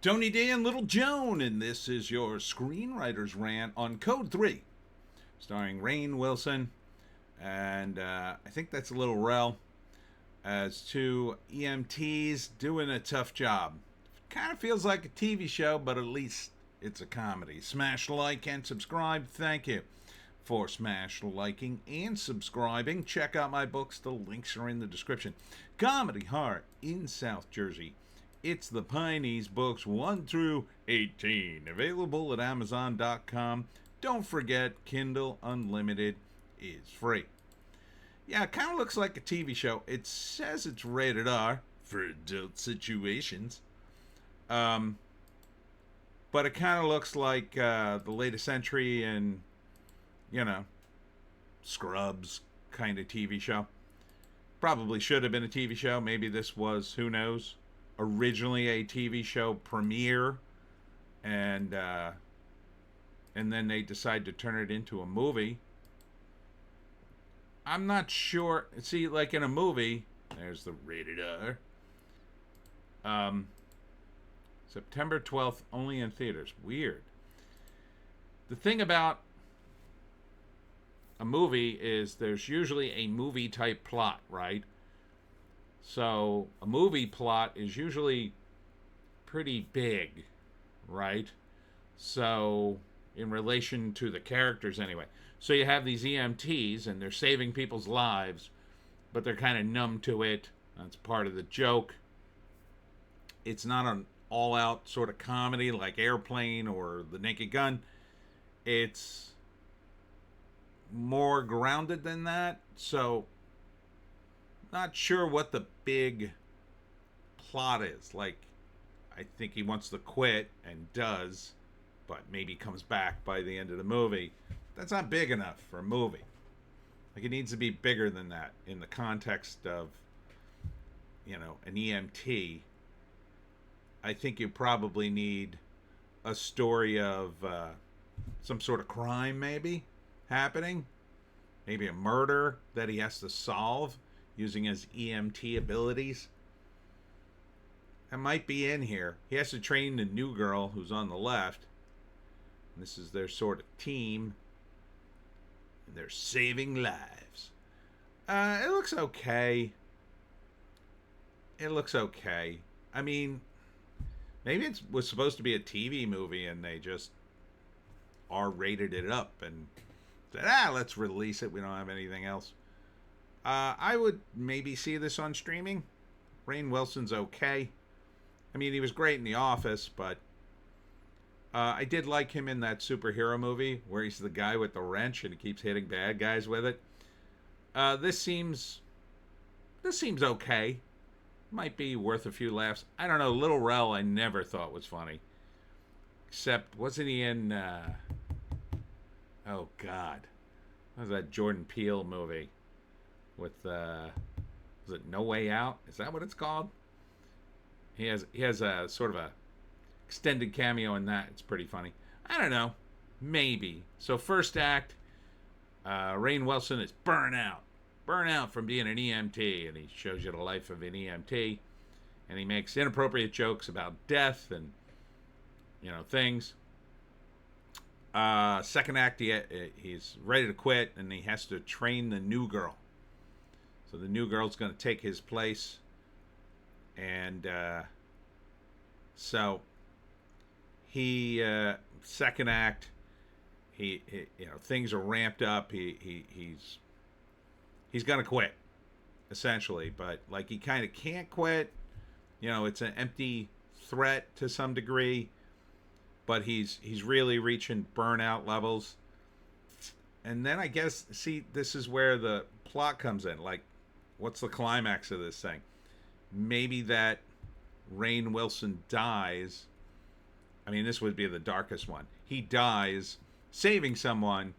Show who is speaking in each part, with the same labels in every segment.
Speaker 1: Tony D and Little Joan, and this is your Screenwriter's Rant on Code 3, starring Rainn Wilson, and I think that's a little rel, as two EMTs doing a tough job. Kind of feels like a TV show, but at least it's a comedy. Smash like and subscribe. Thank you for smash liking and subscribing. Check out my books. The links are in the description. Comedy Heart in South Jersey. It's the Pineys books 1 through 18. Available at Amazon.com. Don't forget, Kindle Unlimited is free. Yeah, it kind of looks like a TV show. It says it's rated R for adult situations. But it kind of looks like the latest entry in, Scrubs kind of TV show. Probably should have been a TV show. Maybe this was, who knows, originally a TV show premiere, and then they decide to turn it into a movie. I'm not sure. See, like in a movie, there's the rated R. September 12th, only in theaters. Weird. The thing about a movie is there's usually a movie type plot, right? So a movie plot is usually pretty big, right? So in relation to the characters anyway. So you have these EMTs and they're saving people's lives, but they're kind of numb to it. That's part of the joke. It's not an all-out sort of comedy like Airplane or The Naked Gun. It's more grounded than that. So not sure what the big plot is. Like, I think he wants to quit and does, but maybe comes back by the end of the movie. That's not big enough for a movie. Like, it needs to be bigger than that in the context of, an EMT. I think you probably need a story of some sort of crime maybe happening. Maybe a murder that he has to solve using his EMT abilities. That might be in here. He has to train the new girl who's on the left. And this is their sort of team. And they're saving lives. It looks okay. It looks okay. I mean, maybe it was supposed to be a TV movie and they just R-rated it up and said, let's release it. We don't have anything else. I would maybe see this on streaming. Rainn Wilson's okay. I mean, he was great in The Office, but I did like him in that superhero movie where he's the guy with the wrench and he keeps hitting bad guys with it. This seems okay. Might be worth a few laughs. I don't know. Little Rel I never thought was funny. Except, wasn't he in... oh, God. What was that Jordan Peele movie? With, was it No Way Out? Is that what it's called? He has a sort of a extended cameo in that. It's pretty funny. I don't know. Maybe. So first act, Rainn Wilson is burnout from being an EMT, and he shows you the life of an EMT, and he makes inappropriate jokes about death and things. Second act, he's ready to quit, and he has to train the new girl. So the new girl's going to take his place, and so he second act, he things are ramped up. He's going to quit, essentially, but like he kind of can't quit. It's an empty threat to some degree, but he's really reaching burnout levels. And then I guess, see, this is where the plot comes in. Like, what's the climax of this thing? Maybe that Rainn Wilson dies. I mean, this would be the darkest one. He dies saving someone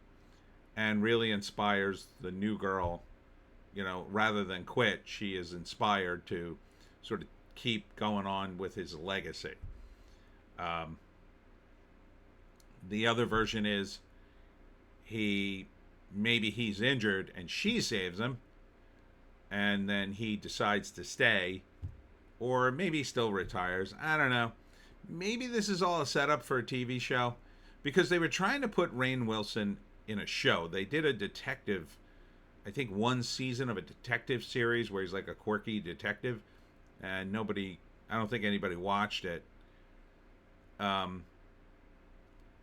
Speaker 1: and really inspires the new girl. Rather than quit, she is inspired to sort of keep going on with his legacy. The other version is maybe he's injured and she saves him, and then he decides to stay, or maybe he still retires. I don't know. maybe this is all a setup for a TV show, because they were trying to put Rainn Wilson in a show. They did a detective, I think one season of a detective series where he's like a quirky detective, and I don't think anybody watched it.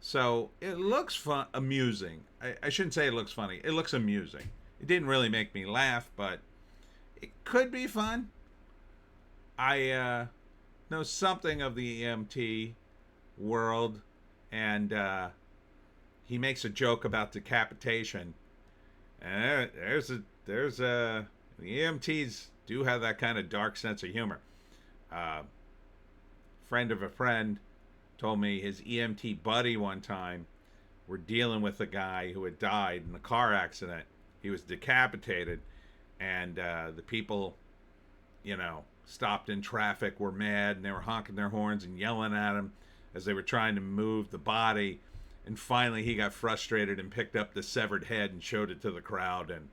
Speaker 1: So it looks amusing. I shouldn't say it looks funny. It looks amusing. It didn't really make me laugh, but it could be fun. I know something of the EMT world, and he makes a joke about decapitation. And the EMTs do have that kind of dark sense of humor. Friend of a friend told me his EMT buddy one time were dealing with a guy who had died in a car accident. He was decapitated, and the people, stopped in traffic, were mad, and they were honking their horns and yelling at him as they were trying to move the body. And finally he got frustrated and picked up the severed head and showed it to the crowd, and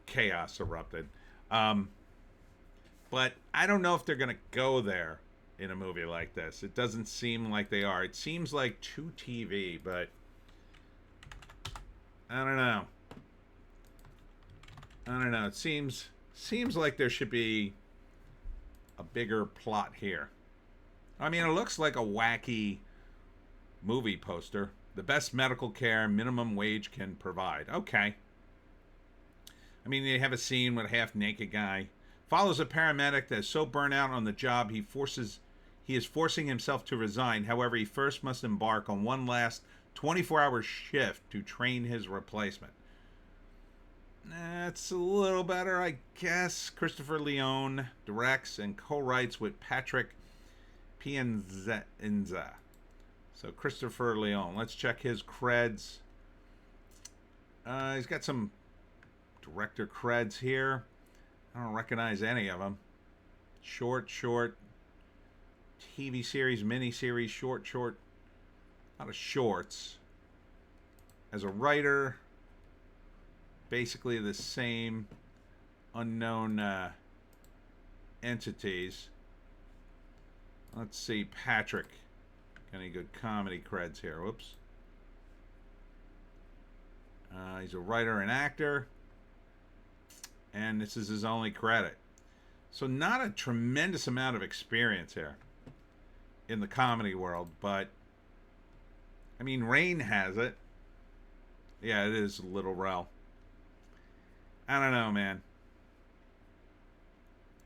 Speaker 1: chaos erupted. But I don't know if they're going to go there in a movie like this. It doesn't seem like they are. It seems like too TV, but I don't know. It seems like there should be a bigger plot here. I mean, it looks like a wacky movie poster. The best medical care minimum wage can provide. Okay. I mean, they have a scene with a half-naked guy. Follows a paramedic that is so burnt out on the job he is forcing himself to resign. However, he first must embark on one last 24-hour shift to train his replacement. That's a little better, I guess. Christopher Leone directs and co-writes with Patrick Pienza. So Christopher Leone. Let's check his creds. He's got some director creds here. I don't recognize any of them. Short. TV series, miniseries, short. A lot of shorts. As a writer, basically the same unknown entities. Let's see, Patrick. Got any good comedy creds here? Whoops. He's a writer and actor. And this is his only credit. So not a tremendous amount of experience here in the comedy world, but I mean, Rainn has it. Yeah, it is Little Rel. I don't know, man.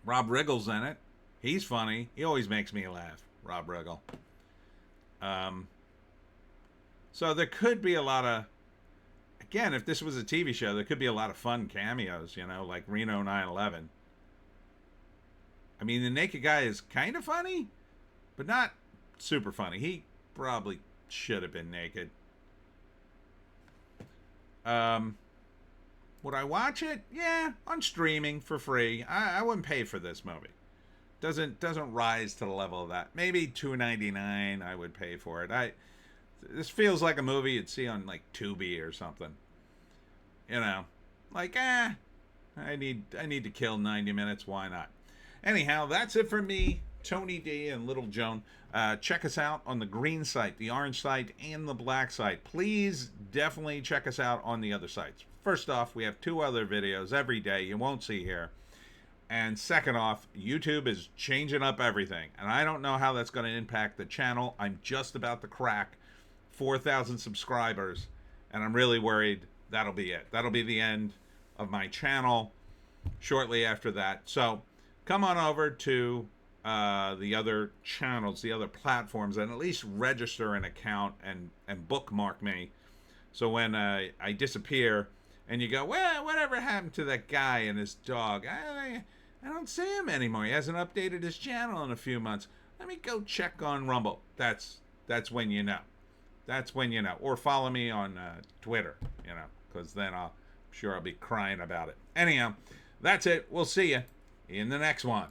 Speaker 1: Rob Riggle's in it. He's funny. He always makes me laugh, Rob Riggle. So there could be a lot of, again, if this was a TV show, there could be a lot of fun cameos, like Reno 9/11. I mean, the naked guy is kind of funny, but not super funny. He probably should have been naked. Would I watch it? Yeah, on streaming for free. I wouldn't pay for this movie. Doesn't rise to the level of that. Maybe $2.99 I would pay for it. This feels like a movie you'd see on like Tubi or something. I need to kill 90 minutes. Why not? Anyhow, that's it for me, Tony D and Little Joan. Check us out on the green site, the orange site, and the black site. Please definitely check us out on the other sites. First off, we have 2 other videos every day you won't see here. And second off, YouTube is changing up everything. And I don't know how that's going to impact the channel. I'm just about to crack 4,000 subscribers. And I'm really worried that'll be it. That'll be the end of my channel shortly after that. So come on over to the other channels, the other platforms, and at least register an account and bookmark me. So when I disappear and you go, well, whatever happened to that guy and his dog? I don't see him anymore. He hasn't updated his channel in a few months. Let me go check on Rumble. That's when you know. That's when you know. Or follow me on Twitter, because then I'm sure I'll be crying about it. Anyhow, that's it. We'll see you in the next one.